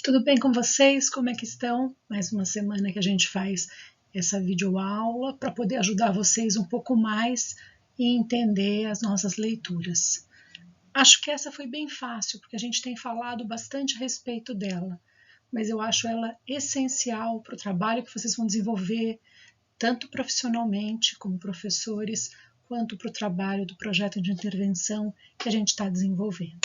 Tudo bem com vocês? Como é que estão? Mais uma semana que a gente faz essa videoaula para poder ajudar vocês um pouco mais e entender as nossas leituras. Acho que essa foi bem fácil, porque a gente tem falado bastante a respeito dela, mas eu acho ela essencial para o trabalho que vocês vão desenvolver, tanto profissionalmente como professores, quanto para o trabalho do projeto de intervenção que a gente está desenvolvendo.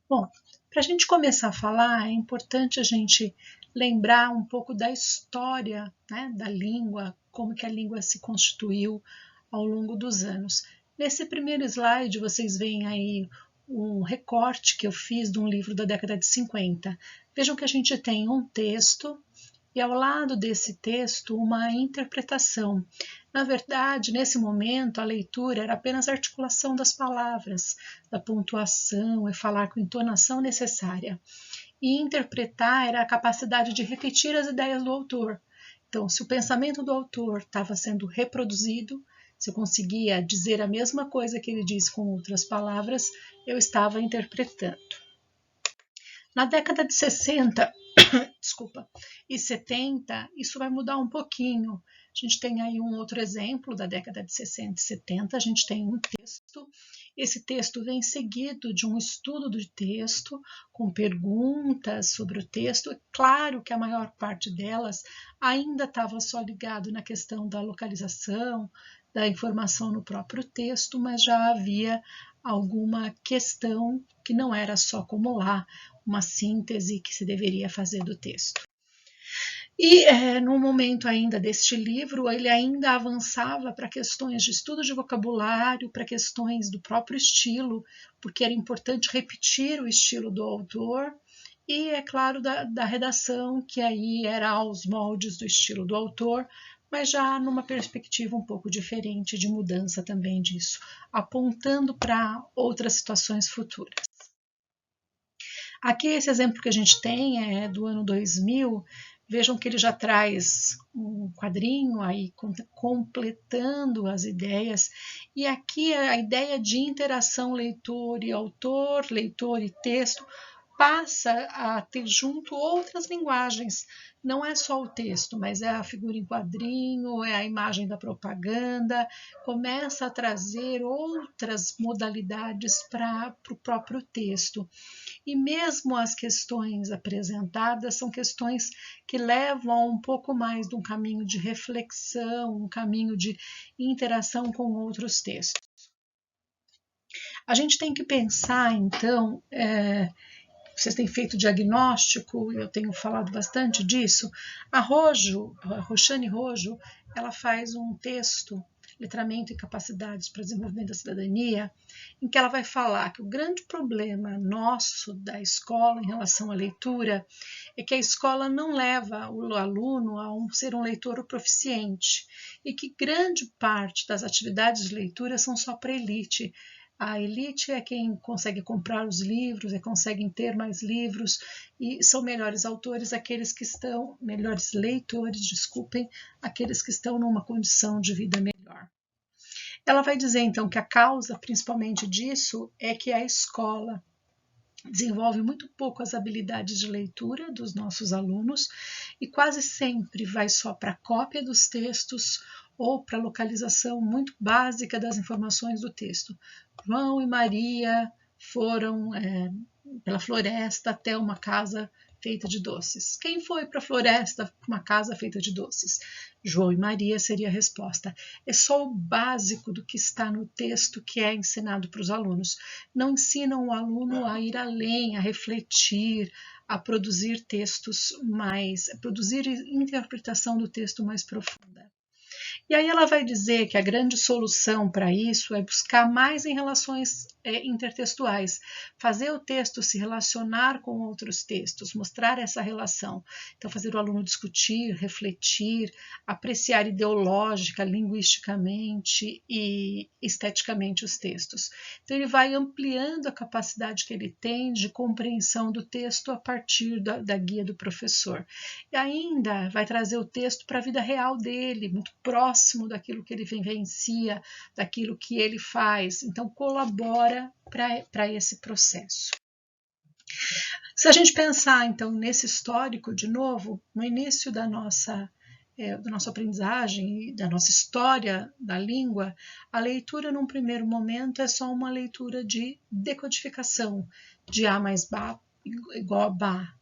Bom, para a gente começar a falar, é importante a gente lembrar um pouco da história, né, da língua, como que a língua se constituiu ao longo dos anos. Nesse primeiro slide, vocês veem aí um recorte que eu fiz de um livro da década de 50. Vejam que a gente tem um texto e ao lado desse texto uma interpretação. Na verdade, nesse momento, a leitura era apenas a articulação das palavras, da pontuação e falar com a entonação necessária. E interpretar era a capacidade de repetir as ideias do autor. Então, se o pensamento do autor estava sendo reproduzido, se eu conseguia dizer a mesma coisa que ele disse com outras palavras, eu estava interpretando. Na década de 60, e 70, isso vai mudar um pouquinho. A gente tem aí um outro exemplo da década de 60 e 70, a gente tem um texto. Esse texto vem seguido de um estudo do texto, com perguntas sobre o texto. É claro que a maior parte delas ainda estava só ligado na questão da localização, da informação no próprio texto, mas já havia alguma questão que não era só como lá, uma síntese que se deveria fazer do texto. E no momento ainda deste livro, ele ainda avançava para questões de estudo de vocabulário, para questões do próprio estilo, porque era importante repetir o estilo do autor, e, é claro, da redação, que aí era aos moldes do estilo do autor, mas já numa perspectiva um pouco diferente de mudança também disso, apontando para outras situações futuras. Aqui esse exemplo que a gente tem é do ano 2000, vejam que ele já traz um quadrinho aí completando as ideias, e aqui a ideia de interação leitor e autor, leitor e texto, passa a ter junto outras linguagens. Não é só o texto, mas é a figura em quadrinho, é a imagem da propaganda, começa a trazer outras modalidades para o próprio texto. E mesmo as questões apresentadas são questões que levam a um pouco mais de um caminho de reflexão, um caminho de interação com outros textos. A gente tem que pensar, então, vocês têm feito diagnóstico, eu tenho falado bastante disso. A Roxane Rojo, ela faz um texto, Letramento e Capacidades para Desenvolvimento da Cidadania, em que ela vai falar que o grande problema nosso da escola em relação à leitura é que a escola não leva o aluno a ser um leitor proficiente e que grande parte das atividades de leitura são só para elite. A elite é quem consegue comprar os livros, conseguem ter mais livros, e são melhores autores aqueles que estão, melhores leitores, desculpem, aqueles que estão numa condição de vida melhor. Ela vai dizer então que a causa principalmente disso é que a escola desenvolve muito pouco as habilidades de leitura dos nossos alunos e quase sempre vai só para a cópia dos textos ou para a localização muito básica das informações do texto. João e Maria foram pela floresta até uma casa feita de doces. Quem foi para a floresta para uma casa feita de doces? João e Maria seria a resposta. É só o básico do que está no texto que é ensinado para os alunos. Não ensinam o aluno a ir além, a refletir, a produzir textos mais, a produzir interpretação do texto mais profunda. E aí ela vai dizer que a grande solução para isso é buscar mais em relações intertextuais, fazer o texto se relacionar com outros textos, mostrar essa relação. Então, fazer o aluno discutir, refletir, apreciar ideológica, linguisticamente e esteticamente os textos. Então, ele vai ampliando a capacidade que ele tem de compreensão do texto a partir da guia do professor. E ainda vai trazer o texto para a vida real dele, muito próximo daquilo que ele vivencia, daquilo que ele faz. Então, colabora para esse processo. Se a gente pensar, então, nesse histórico, de novo, no início da nossa aprendizagem e da nossa história da língua, a leitura, num primeiro momento, é só uma leitura de decodificação, de A mais Bá igual a Bá.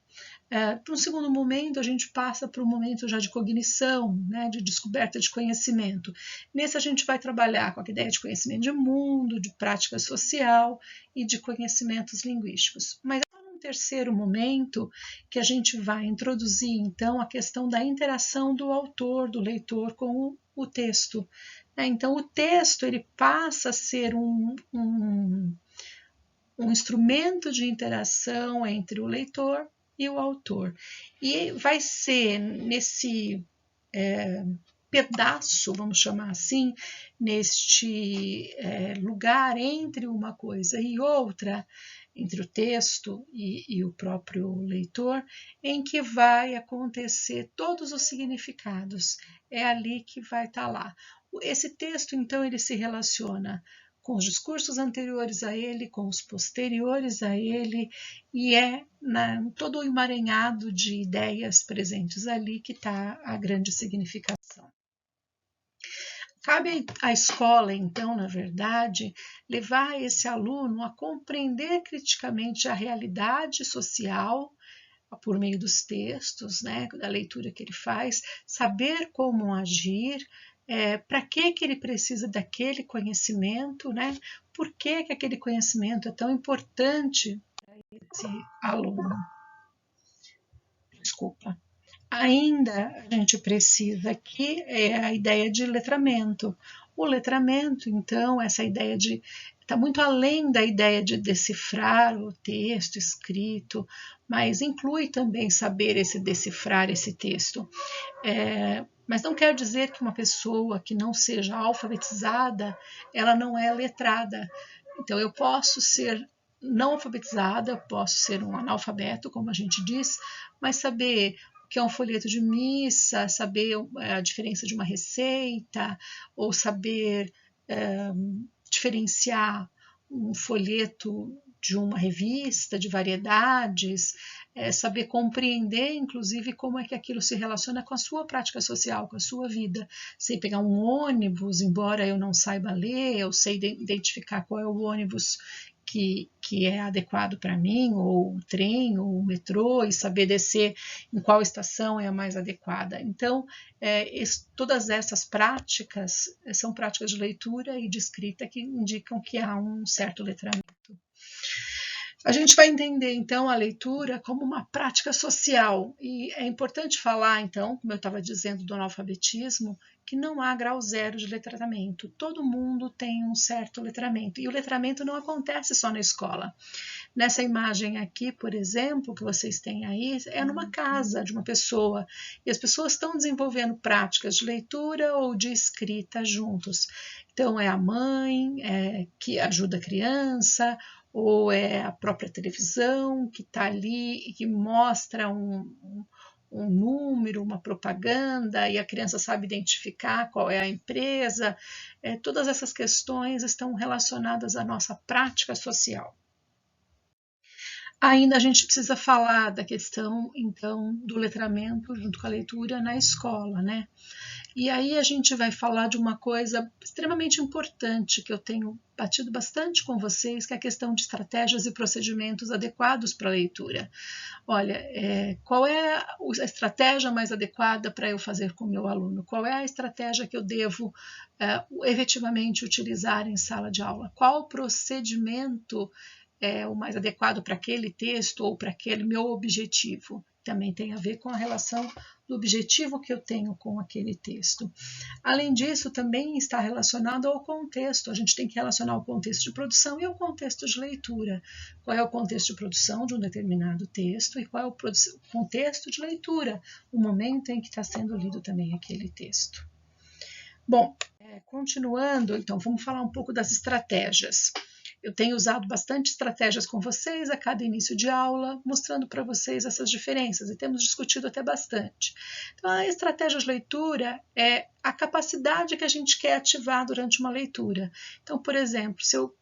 Para um segundo momento, a gente passa para um momento já de cognição, né, de descoberta de conhecimento. Nesse, a gente vai trabalhar com a ideia de conhecimento de mundo, de prática social e de conhecimentos linguísticos. Mas terceiro momento que a gente vai introduzir então a questão da interação do autor, do leitor com o texto. Então o texto ele passa a ser um instrumento de interação entre o leitor e o autor. E vai ser nesse pedaço, vamos chamar assim, neste lugar entre uma coisa e outra, entre o texto e o próprio leitor, em que vai acontecer todos os significados. É ali que vai estar lá. Esse texto, então, ele se relaciona com os discursos anteriores a ele, com os posteriores a ele, e é todo o emaranhado de ideias presentes ali que está a grande significação. Cabe à escola, então, na verdade, levar esse aluno a compreender criticamente a realidade social por meio dos textos, né, da leitura que ele faz, saber como agir, para que ele precisa daquele conhecimento, né, por que aquele conhecimento é tão importante para esse aluno. Desculpa. Ainda a gente precisa aqui a ideia de letramento. O letramento, então, essa ideia de está muito além da ideia de decifrar o texto escrito, mas inclui também saber decifrar esse texto. Mas não quer dizer que uma pessoa que não seja alfabetizada, ela não é letrada. Então, eu posso ser não alfabetizada, eu posso ser um analfabeto, como a gente diz, mas saber que é um folheto de missa, saber a diferença de uma receita, ou saber diferenciar um folheto de uma revista de variedades, saber compreender, inclusive, como é que aquilo se relaciona com a sua prática social, com a sua vida. Sei pegar um ônibus, embora eu não saiba ler, eu sei identificar qual é o ônibus que é adequado para mim, ou o trem, ou o metrô, e saber descer em qual estação é a mais adequada. Então, todas essas práticas são práticas de leitura e de escrita que indicam que há um certo letramento. A gente vai entender, então, a leitura como uma prática social. E é importante falar, então, como eu estava dizendo do analfabetismo, que não há grau zero de letramento. Todo mundo tem um certo letramento. E o letramento não acontece só na escola. Nessa imagem aqui, por exemplo, que vocês têm aí, é numa casa de uma pessoa. E as pessoas estão desenvolvendo práticas de leitura ou de escrita juntos. Então, é a mãe que ajuda a criança, ou é a própria televisão que está ali e que mostra um número, uma propaganda, e a criança sabe identificar qual é a empresa. Todas essas questões estão relacionadas à nossa prática social. Ainda a gente precisa falar da questão, então, do letramento junto com a leitura na escola, né? E aí a gente vai falar de uma coisa extremamente importante que eu tenho batido bastante com vocês, que é a questão de estratégias e procedimentos adequados para a leitura. Olha, qual é a estratégia mais adequada para eu fazer com o meu aluno? Qual é a estratégia que eu devo efetivamente utilizar em sala de aula? Qual o procedimento é o mais adequado para aquele texto ou para aquele meu objetivo? Também tem a ver com a relação do objetivo que eu tenho com aquele texto. Além disso, também está relacionado ao contexto. A gente tem que relacionar o contexto de produção e o contexto de leitura. Qual é o contexto de produção de um determinado texto e qual é o contexto de leitura, o momento em que está sendo lido também aquele texto. Bom, continuando, então, vamos falar um pouco das estratégias. Eu tenho usado bastante estratégias com vocês a cada início de aula, mostrando para vocês essas diferenças, e temos discutido até bastante. Então, a estratégia de leitura é a capacidade que a gente quer ativar durante uma leitura. Então, por exemplo, se eu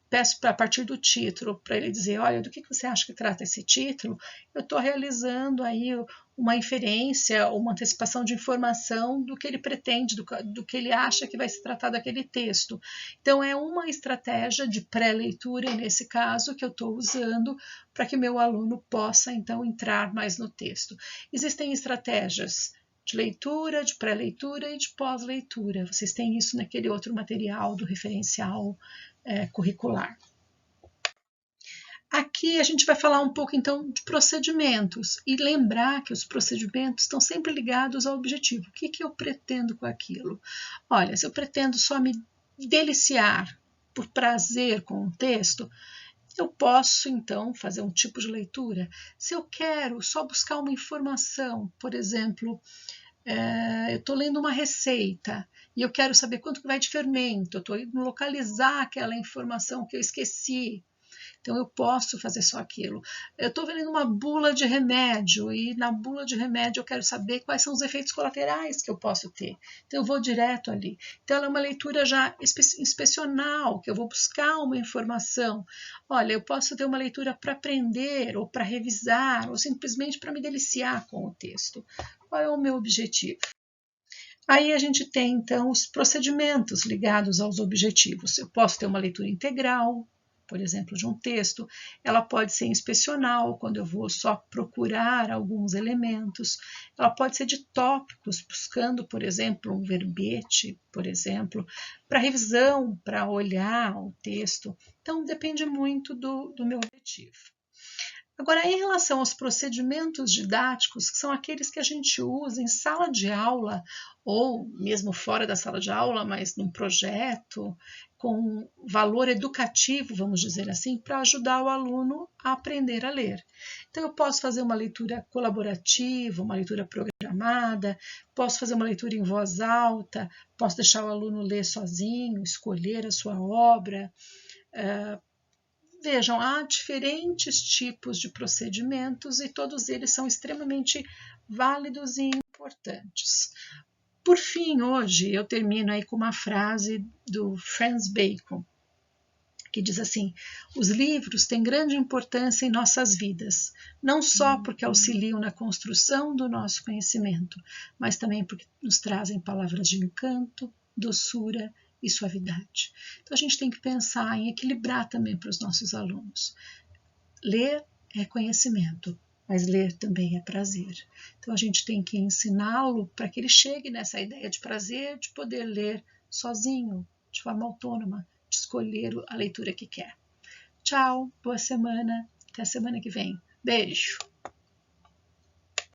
peço a partir do título para ele dizer, olha, do que você acha que trata esse título? Eu estou realizando aí uma inferência, uma antecipação de informação do que ele pretende, do que ele acha que vai se tratar daquele texto. Então, é uma estratégia de pré-leitura, nesse caso, que eu estou usando para que meu aluno possa, então, entrar mais no texto. Existem estratégias de leitura, de pré-leitura e de pós-leitura. Vocês têm isso naquele outro material do referencial curricular. Aqui a gente vai falar um pouco então de procedimentos e lembrar que os procedimentos estão sempre ligados ao objetivo. O que eu pretendo com aquilo? Olha, se eu pretendo só me deliciar por prazer com um texto, eu posso então fazer um tipo de leitura. Se eu quero só buscar uma informação, por exemplo, eu estou lendo uma receita e eu quero saber quanto que vai de fermento, eu estou indo localizar aquela informação que eu esqueci. Então, eu posso fazer só aquilo. Eu estou vendo uma bula de remédio e na bula de remédio eu quero saber quais são os efeitos colaterais que eu posso ter. Então, eu vou direto ali. Então, ela é uma leitura já inspecional, que eu vou buscar uma informação. Olha, eu posso ter uma leitura para aprender ou para revisar ou simplesmente para me deliciar com o texto. Qual é o meu objetivo? Aí a gente tem, então, os procedimentos ligados aos objetivos. Eu posso ter uma leitura integral, por exemplo, de um texto, ela pode ser inspecional, quando eu vou só procurar alguns elementos, ela pode ser de tópicos, buscando, por exemplo, um verbete, por exemplo, para revisão, para olhar o texto. Então, depende muito do meu objetivo. Agora, em relação aos procedimentos didáticos, que são aqueles que a gente usa em sala de aula, ou mesmo fora da sala de aula, mas num projeto, com valor educativo, vamos dizer assim, para ajudar o aluno a aprender a ler. Então, eu posso fazer uma leitura colaborativa, uma leitura programada, posso fazer uma leitura em voz alta, posso deixar o aluno ler sozinho, escolher a sua obra. Vejam, há diferentes tipos de procedimentos e todos eles são extremamente válidos e importantes. Por fim, hoje eu termino aí com uma frase do Francis Bacon, que diz assim: os livros têm grande importância em nossas vidas, não só porque auxiliam na construção do nosso conhecimento, mas também porque nos trazem palavras de encanto, doçura e suavidade. Então a gente tem que pensar em equilibrar também para os nossos alunos. Ler é conhecimento, mas ler também é prazer. Então a gente tem que ensiná-lo para que ele chegue nessa ideia de prazer, de poder ler sozinho, de forma autônoma, de escolher a leitura que quer. Tchau, boa semana, até a semana que vem. Beijo!